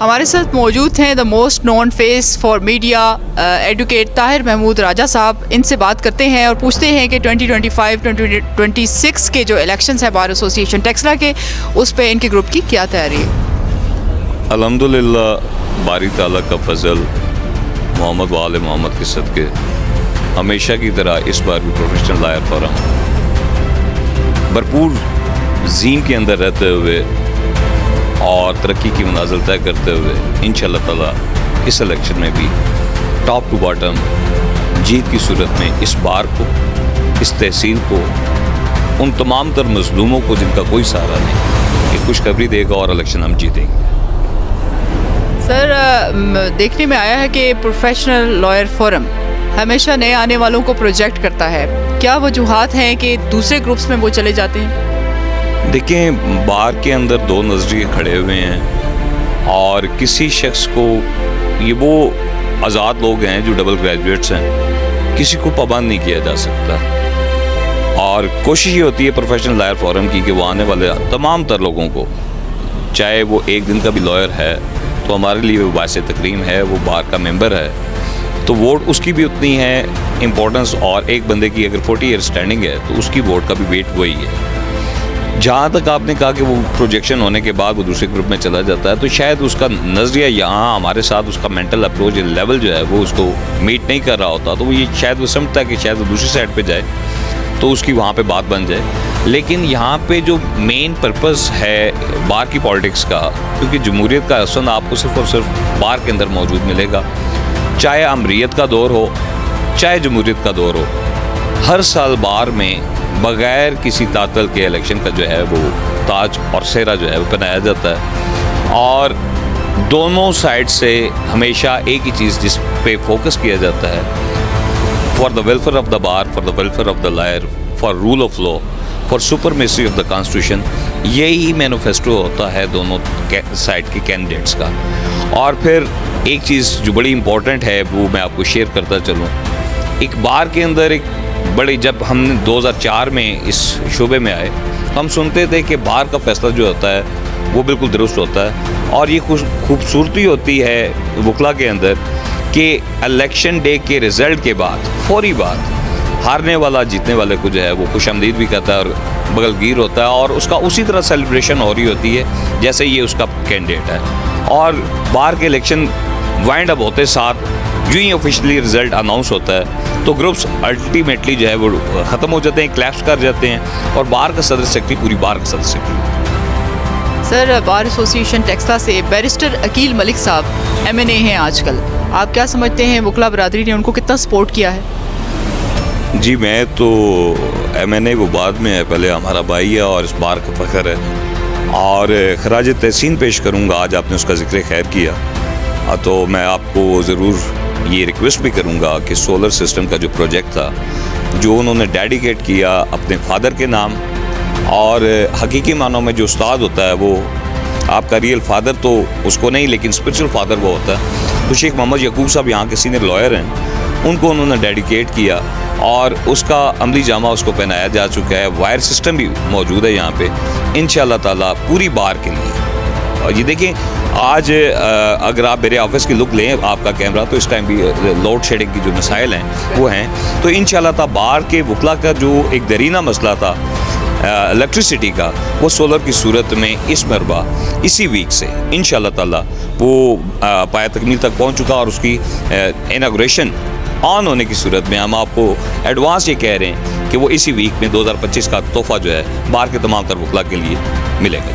हमारे साथ मौजूद हैं the most known face for media advocate Tahir Mahmood Raja Sahab. इनसे बात करते हैं और पूछते हैं कि 2025-2026 के जो इलेक्शंस हैं बार एसोसिएशन टेक्सला के, उस पे इनके ग्रुप की क्या तैयारी है? अल्हम्दुलिल्लाह बारी ताला का फजल मोहम्मद वाले मोहम्मद के सदके हमेशा की तरह इस बार भी प्रोफेशनल लॉयर फोरम भरपूर जीम के अंदर रहते हुए और तरक्की की मनाज़िल तय करते हुए इंशाअल्लाह ताला इस इलेक्शन में भी टॉप टू बॉटम जीत की सूरत में इस बार को, इस तहसील को, उन तमाम तर मजलूमों को जिनका कोई सहारा नहीं, ये खुशखबरी देगा और इलेक्शन हम जीतेंगे। सर, देखने में आया है कि प्रोफेशनल लॉयर फोरम हमेशा नए आने वालों को प्रोजेक्ट करता है। क्या वजूहात हैं कि दूसरे ग्रुप्स में वो चले जाते हैं? देखें, बार के अंदर दो नज़रिए खड़े हुए हैं और किसी शख्स को, ये वो आज़ाद लोग हैं जो डबल ग्रेजुएट्स हैं, किसी को पाबंद नहीं किया जा सकता। और कोशिश ये होती है प्रोफेशनल लॉयर फोरम की कि वो आने वाले तमाम तर लोगों को, चाहे वो एक दिन का भी लॉयर है तो हमारे लिए वो बायस तकरीम है, वो बार का मेंबर है, तो वोट उसकी भी उतनी है इम्पोर्टेंस। और एक बंदे की अगर 40 ईयर स्टैंडिंग है तो उसकी वोट का भी वेट वही है। जहाँ तक आपने कहा कि वो प्रोजेक्शन होने के बाद वो दूसरे ग्रुप में चला जाता है, तो शायद उसका नज़रिया यहाँ हमारे साथ, उसका मेंटल अप्रोच लेवल जो है वो उसको मीट नहीं कर रहा होता, तो वो ये शायद वो समझता है कि शायद वो दूसरी साइड पे जाए तो उसकी वहाँ पे बात बन जाए। लेकिन यहाँ पे जो मेन पर्पस है बार की पॉलिटिक्स का, क्योंकि जमहूरियत का हसन आपको सिर्फ और सिर्फ बार के अंदर मौजूद मिलेगा, चाहे अमरीत का दौर हो चाहे जमहूरियत का दौर हो, हर साल बार में बग़ैर किसी तातल के इलेक्शन का जो है वो ताज और सेहरा जो है वो पहनाया जाता है। और दोनों साइड से हमेशा एक ही चीज़ जिस पे फोकस किया जाता है, for the welfare of the bar, for the welfare of the lawyer, for rule of law, for supremacy of the constitution, यही मैनिफेस्टो होता है दोनों साइड के कैंडिडेट्स का। और फिर एक चीज़ जो बड़ी इम्पोर्टेंट है वो मैं आपको शेयर करता चलूँ। एक बार के अंदर एक बड़ी, जब हम 2004 में इस शोबे में आए, हम सुनते थे कि बार का फैसला जो होता है वो बिल्कुल दुरुस्त होता है। और ये खूबसूरती होती है वकला के अंदर कि इलेक्शन डे के रिज़ल्ट के बाद फौरी बाद हारने वाला जीतने वाले को जो है वो खुशामदीद भी करता है और बगलगीर होता है, और उसका उसी तरह सेलिब्रेशन हो रही होती है जैसे ये उसका कैंडिडेट है। और बार के इलेक्शन वाइंड अप होते साथ जो ही ऑफिशियली रिज़ल्ट अनाउंस होता है तो ग्रुप्स अल्टीमेटली जो है वो ख़त्म हो जाते हैं, क्लैप्स कर जाते हैं, और बार का सदर सेक्रेटरी पूरी बार का सदर secretary. Sir, bar association Taxila से बैरिस्टर अकील मलिक साहब MNA हैं आजकल, आप क्या समझते हैं वकला बरादरी ने उनको कितना सपोर्ट किया है? जी, मैं तो MNA वो बाद में है, पहले हमारा भाई है और इस बार का फ़ख्र है, और खराज तहसीन पेश करूँगा। आज आपने उसका ज़िक्र खैर किया, तो मैं आपको ज़रूर ये रिक्वेस्ट भी करूँगा कि सोलर सिस्टम का जो प्रोजेक्ट था, जो उन्होंने डेडिकेट किया अपने फादर के नाम, और हकीकी मानों में जो उस्ताद होता है वो आपका रियल फादर तो उसको नहीं, लेकिन स्पिरिचुअल फादर वो होता है। तो शेख मोहम्मद यकूब साहब यहाँ के सीनियर लॉयर हैं, उनको उन्होंने डेडिकेट किया और उसका अमली जामा उसको पहनाया जा चुका है। वायर सिस्टम भी मौजूद है यहाँ पे इंशाअल्लाह ताला पूरी बार के लिए। और ये देखें, आज अगर आप मेरे ऑफिस की लुक लें आपका कैमरा, तो इस टाइम भी लोड शेडिंग की जो मसाइल हैं वो हैं। तो इंशाअल्लाह ताला बार के वकला का जो एक दरीना मसला था इलेक्ट्रिसिटी का, वो सोलर की सूरत में इस मरबा इसी वीक से इंशाअल्लाह ताला वो पाया तकमील तक पहुँच चुका, और उसकी इनाग्रेशन ऑन होने की सूरत में हम आपको एडवांस ये कह रहे हैं कि वो इसी वीक में 2025 का तोहफ़ा जो है बार के तमाम तर वकला के लिए मिलेगा।